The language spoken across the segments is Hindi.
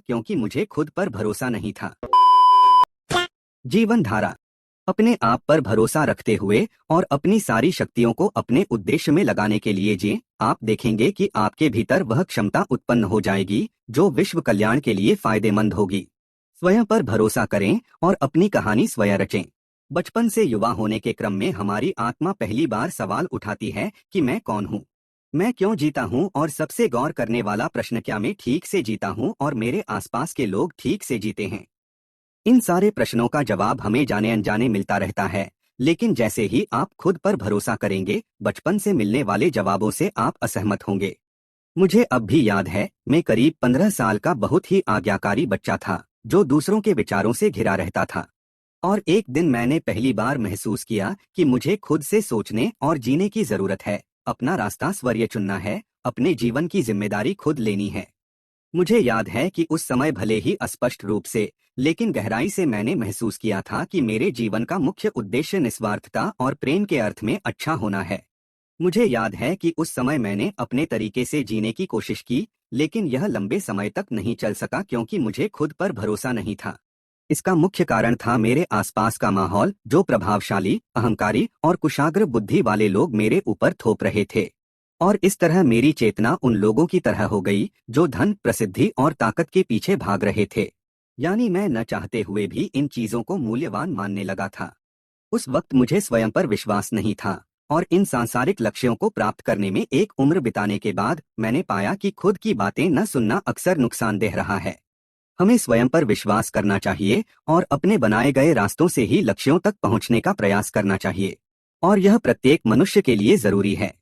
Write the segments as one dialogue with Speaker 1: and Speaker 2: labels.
Speaker 1: क्योंकि मुझे खुद पर भरोसा नहीं था। जीवन धारा। अपने आप पर भरोसा रखते हुए और अपनी सारी शक्तियों को अपने उद्देश्य में लगाने के लिए जिए, आप देखेंगे कि आपके भीतर वह क्षमता उत्पन्न हो जाएगी जो विश्व कल्याण के लिए फायदेमंद होगी। स्वयं पर भरोसा करें और अपनी कहानी स्वयं रचें। बचपन से युवा होने के क्रम में हमारी आत्मा पहली बार सवाल उठाती है कि मैं कौन हूँ, मैं क्यों जीता हूँ, और सबसे गौर करने वाला प्रश्न, क्या मैं ठीक से जीता हूँ और मेरे आसपास के लोग ठीक से जीते हैं। इन सारे प्रश्नों का जवाब हमें जाने अनजाने मिलता रहता है, लेकिन जैसे ही आप खुद पर भरोसा करेंगे, बचपन से मिलने वाले जवाबों से आप असहमत होंगे। मुझे अब भी याद है, मैं करीब 15 साल का बहुत ही आज्ञाकारी बच्चा था जो दूसरों के विचारों से घिरा रहता था। और एक दिन मैंने पहली बार महसूस किया कि मुझे खुद से सोचने और जीने की जरूरत है, अपना रास्ता स्वयं चुनना है, अपने जीवन की जिम्मेदारी खुद लेनी है। मुझे याद है कि उस समय भले ही अस्पष्ट रूप से, लेकिन गहराई से मैंने महसूस किया था कि मेरे जीवन का मुख्य उद्देश्य निस्वार्थता और प्रेम के अर्थ में अच्छा होना है। मुझे याद है कि उस समय मैंने अपने तरीके से जीने की कोशिश की, लेकिन यह लंबे समय तक नहीं चल सका क्योंकि मुझे खुद पर भरोसा नहीं था। इसका मुख्य कारण था मेरे आसपास का माहौल, जो प्रभावशाली, अहंकारी और कुशाग्र बुद्धि वाले लोग मेरे ऊपर थोप रहे थे। और इस तरह मेरी चेतना उन लोगों की तरह हो गई जो धन, प्रसिद्धि और ताकत के पीछे भाग रहे थे। यानी मैं न चाहते हुए भी इन चीजों को मूल्यवान मानने लगा था। उस वक्त मुझे स्वयं पर विश्वास नहीं था, और इन सांसारिक लक्ष्यों को प्राप्त करने में एक उम्र बिताने के बाद मैंने पाया कि खुद की बातें न सुनना अक्सर नुकसानदेह रहा है। हमें स्वयं पर विश्वास करना चाहिए और अपने बनाए गए रास्तों से ही लक्ष्यों तक पहुंचने का प्रयास करना चाहिए। और यह प्रत्येक मनुष्य के लिए जरूरी है।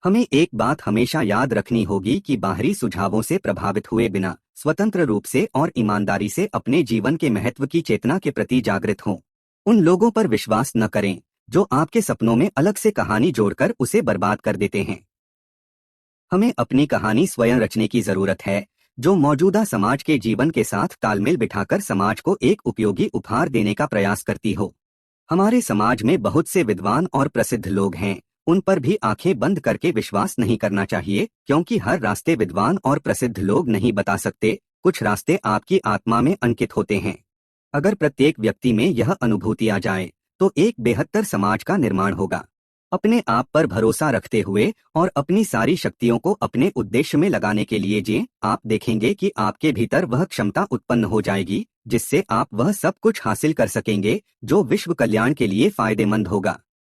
Speaker 1: हमें एक बात हमेशा याद रखनी होगी कि बाहरी सुझावों से प्रभावित हुए बिना स्वतंत्र रूप से और ईमानदारी से अपने जीवन के महत्व की चेतना के प्रति जागृत हों। उन लोगों पर विश्वास न करें जो आपके सपनों में अलग से कहानी जोड़कर उसे बर्बाद कर देते हैं। हमें अपनी कहानी स्वयं रचने की जरूरत है, जो मौजूदा समाज के जीवन के साथ तालमेल बिठाकर समाज को एक उपयोगी उपहार देने का प्रयास करती हो। हमारे समाज में बहुत से विद्वान और प्रसिद्ध लोग हैं, उन पर भी आंखें बंद करके विश्वास नहीं करना चाहिए, क्योंकि हर रास्ते विद्वान और प्रसिद्ध लोग नहीं बता सकते। कुछ रास्ते आपकी आत्मा में अंकित होते हैं। अगर प्रत्येक व्यक्ति में यह अनुभूति आ जाए तो एक बेहतर समाज का निर्माण होगा। अपने आप पर भरोसा रखते हुए और अपनी सारी शक्तियों को अपने उद्देश्य में लगाने के लिए जिए, आप देखेंगे कि आपके भीतर वह क्षमता उत्पन्न हो जाएगी जिससे आप वह सब कुछ हासिल कर सकेंगे जो विश्व कल्याण के लिए फायदेमंद होगा।